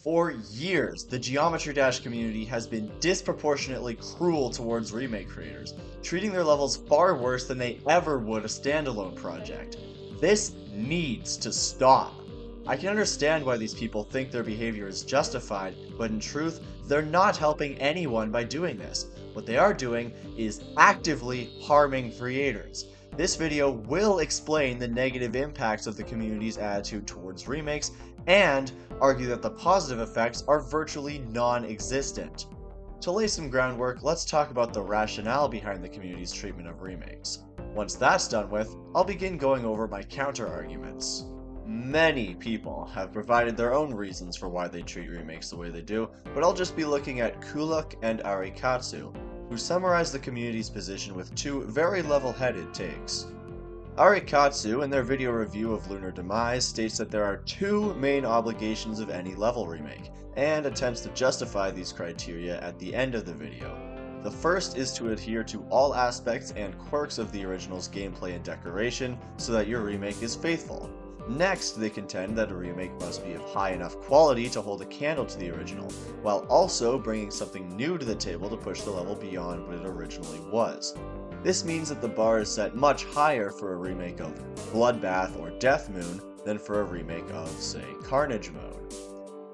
For years, the Geometry Dash community has been disproportionately cruel towards remake creators, treating their levels far worse than they ever would a standalone project. This needs to stop. I can understand why these people think their behavior is justified, but in truth, they're not helping anyone by doing this. What they are doing is actively harming creators. This video will explain the negative impacts of the community's attitude towards remakes and argue that the positive effects are virtually non-existent. To lay some groundwork, let's talk about the rationale behind the community's treatment of remakes. Once that's done with, I'll begin going over my counter-arguments. Many people have provided their own reasons for why they treat remakes the way they do, but I'll just be looking at Kulak and Arikatsu, who summarize the community's position with two very level-headed takes. Arikatsu, in their video review of Lunar Demise, states that there are two main obligations of any level remake, and attempts to justify these criteria at the end of the video. The first is to adhere to all aspects and quirks of the original's gameplay and decoration, so that your remake is faithful. Next, they contend that a remake must be of high enough quality to hold a candle to the original, while also bringing something new to the table to push the level beyond what it originally was. This means that the bar is set much higher for a remake of Bloodbath or Death Moon than for a remake of, say, Carnage Mode.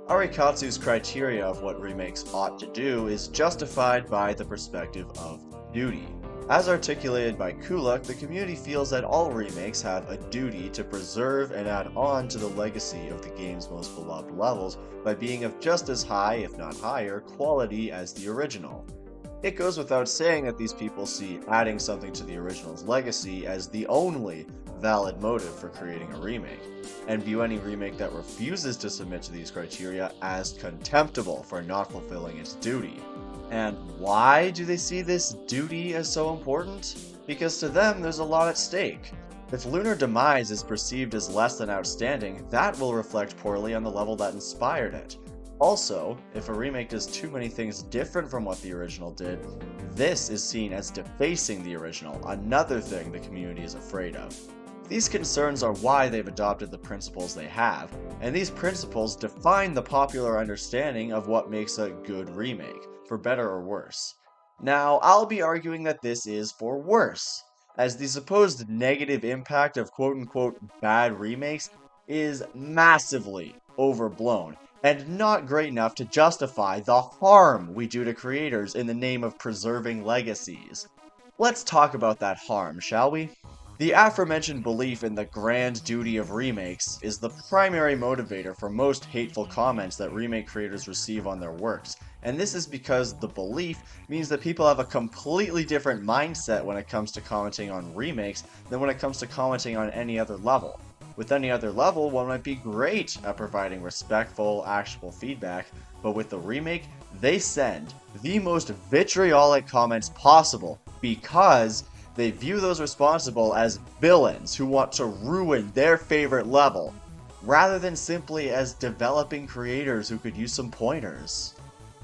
Arikatsu's criteria of what remakes ought to do is justified by the perspective of duty. As articulated by Kulak, the community feels that all remakes have a duty to preserve and add on to the legacy of the game's most beloved levels by being of just as high, if not higher, quality as the original. It goes without saying that these people see adding something to the original's legacy as the only valid motive for creating a remake, and view any remake that refuses to submit to these criteria as contemptible for not fulfilling its duty. And why do they see this duty as so important? Because to them, there's a lot at stake. If Lunar Demise is perceived as less than outstanding, that will reflect poorly on the level that inspired it. Also, if a remake does too many things different from what the original did, this is seen as defacing the original, another thing the community is afraid of. These concerns are why they've adopted the principles they have, and these principles define the popular understanding of what makes a good remake, for better or worse. Now, I'll be arguing that this is for worse, as the supposed negative impact of quote-unquote bad remakes is massively overblown, and not great enough to justify the harm we do to creators in the name of preserving legacies. Let's talk about that harm, shall we? The aforementioned belief in the grand duty of remakes is the primary motivator for most hateful comments that remake creators receive on their works, and this is because the belief means that people have a completely different mindset when it comes to commenting on remakes than when it comes to commenting on any other level. With any other level, one might be great at providing respectful, actionable feedback, but with the remake, they send the most vitriolic comments possible because they view those responsible as villains who want to ruin their favorite level, rather than simply as developing creators who could use some pointers.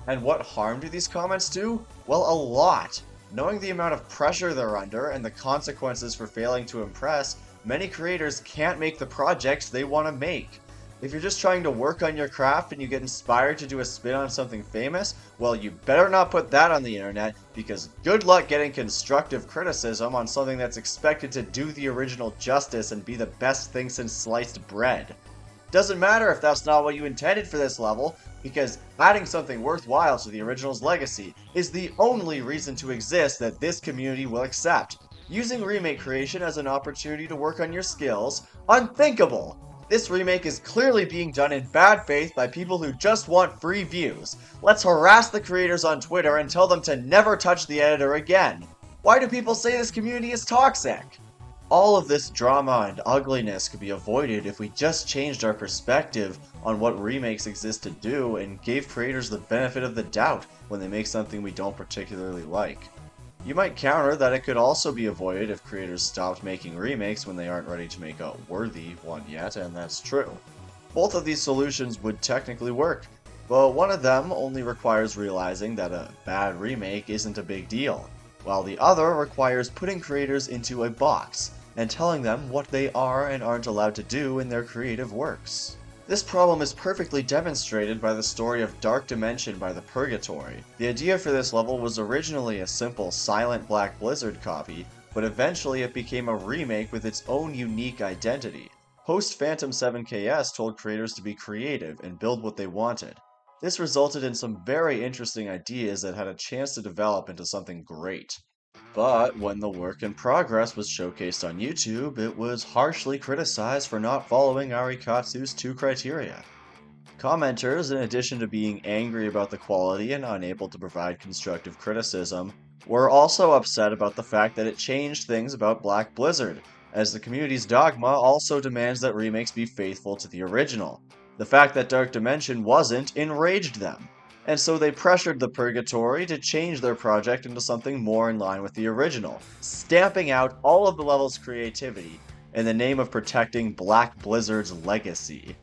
And what harm do these comments do? Well, a lot. Knowing the amount of pressure they're under and the consequences for failing to impress, many creators can't make the projects they want to make. If you're just trying to work on your craft and you get inspired to do a spin on something famous, well, you better not put that on the internet, because good luck getting constructive criticism on something that's expected to do the original justice and be the best thing since sliced bread. Doesn't matter if that's not what you intended for this level, because adding something worthwhile to the original's legacy is the only reason to exist that this community will accept. Using remake creation as an opportunity to work on your skills? Unthinkable! This remake is clearly being done in bad faith by people who just want free views. Let's harass the creators on Twitter and tell them to never touch the editor again. Why do people say this community is toxic? All of this drama and ugliness could be avoided if we just changed our perspective on what remakes exist to do and gave creators the benefit of the doubt when they make something we don't particularly like. You might counter that it could also be avoided if creators stopped making remakes when they aren't ready to make a worthy one yet, and that's true. Both of these solutions would technically work, but one of them only requires realizing that a bad remake isn't a big deal, while the other requires putting creators into a box and telling them what they are and aren't allowed to do in their creative works. This problem is perfectly demonstrated by the story of Dark Dimension by the Purgatory. The idea for this level was originally a simple Silent Black Blizzard copy, but eventually it became a remake with its own unique identity. Host Phantom 7KS told creators to be creative and build what they wanted. This resulted in some very interesting ideas that had a chance to develop into something great. But when the work in progress was showcased on YouTube, it was harshly criticized for not following Arikatsu's two criteria. Commenters, in addition to being angry about the quality and unable to provide constructive criticism, were also upset about the fact that it changed things about Black Blizzard, as the community's dogma also demands that remakes be faithful to the original. The fact that Dark Dimension wasn't enraged them, and so they pressured the Purgatory to change their project into something more in line with the original, stamping out all of the level's creativity in the name of protecting Black Blizzard's legacy.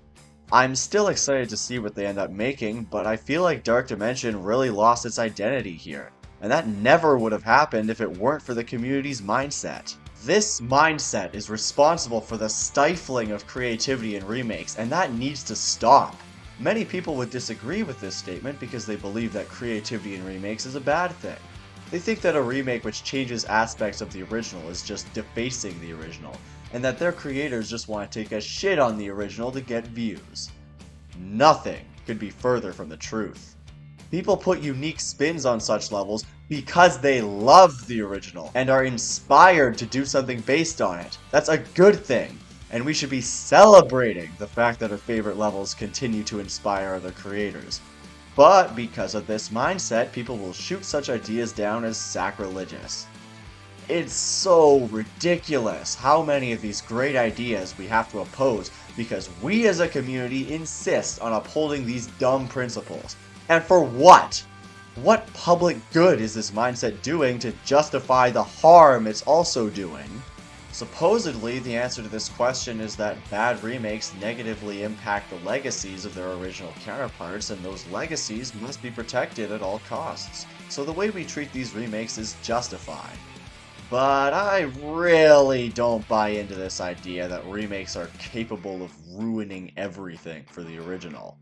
I'm still excited to see what they end up making, but I feel like Dark Dimension really lost its identity here, and that never would have happened if it weren't for the community's mindset. This mindset is responsible for the stifling of creativity in remakes, and that needs to stop. Many people would disagree with this statement because they believe that creativity in remakes is a bad thing. They think that a remake which changes aspects of the original is just defacing the original, and that their creators just want to take a shit on the original to get views. Nothing could be further from the truth. People put unique spins on such levels because they loved the original and are inspired to do something based on it. That's a good thing, and we should be celebrating the fact that our favorite levels continue to inspire other creators. But because of this mindset, people will shoot such ideas down as sacrilegious. It's so ridiculous how many of these great ideas we have to oppose because we as a community insist on upholding these dumb principles. And for what? What public good is this mindset doing to justify the harm it's also doing? Supposedly, the answer to this question is that bad remakes negatively impact the legacies of their original counterparts, and those legacies must be protected at all costs. So the way we treat these remakes is justified. But I really don't buy into this idea that remakes are capable of ruining everything for the original.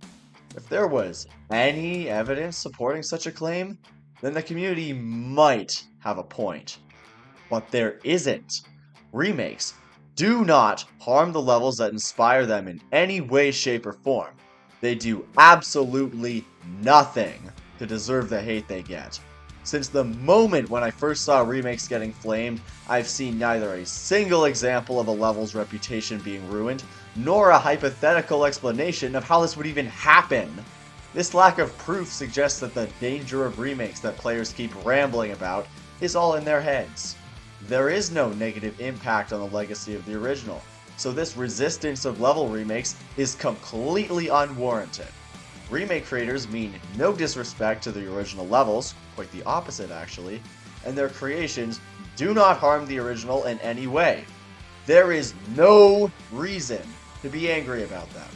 If there was any evidence supporting such a claim, then the community might have a point. But there isn't. Remakes do not harm the levels that inspire them in any way, shape, or form. They do absolutely nothing to deserve the hate they get. Since the moment when I first saw remakes getting flamed, I've seen neither a single example of a level's reputation being ruined, nor a hypothetical explanation of how this would even happen. This lack of proof suggests that the danger of remakes that players keep rambling about is all in their heads. There is no negative impact on the legacy of the original, so this resistance of level remakes is completely unwarranted. Remake creators mean no disrespect to the original levels, quite the opposite actually, and their creations do not harm the original in any way. There is no reason to be angry about them.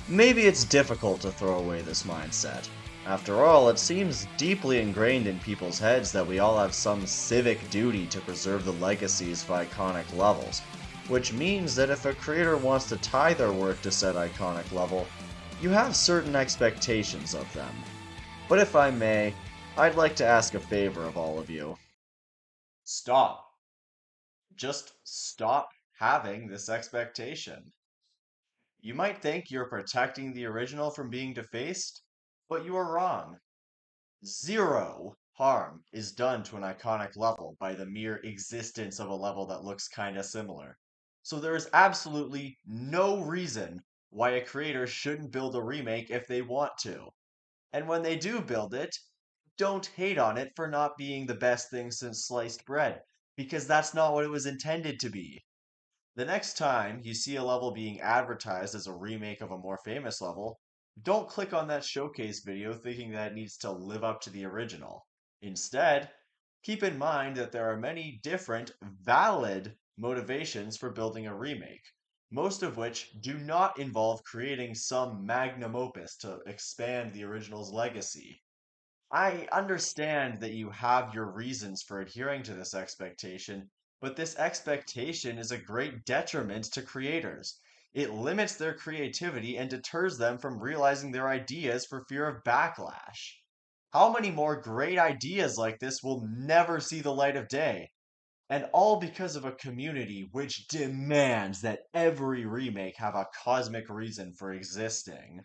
Maybe it's difficult to throw away this mindset. After all, it seems deeply ingrained in people's heads that we all have some civic duty to preserve the legacies of iconic levels, which means that if a creator wants to tie their work to said iconic level, you have certain expectations of them. But if I may, I'd like to ask a favor of all of you. Stop. Just stop having this expectation. You might think you're protecting the original from being defaced, but you are wrong. Zero harm is done to an iconic level by the mere existence of a level that looks kinda similar. So there is absolutely no reason why a creator shouldn't build a remake if they want to. And when they do build it, don't hate on it for not being the best thing since sliced bread, because that's not what it was intended to be. The next time you see a level being advertised as a remake of a more famous level, don't click on that showcase video thinking that it needs to live up to the original. Instead, keep in mind that there are many different, valid motivations for building a remake, most of which do not involve creating some magnum opus to expand the original's legacy. I understand that you have your reasons for adhering to this expectation, but this expectation is a great detriment to creators. It limits their creativity and deters them from realizing their ideas for fear of backlash. How many more great ideas like this will never see the light of day? And all because of a community which demands that every remake have a cosmic reason for existing.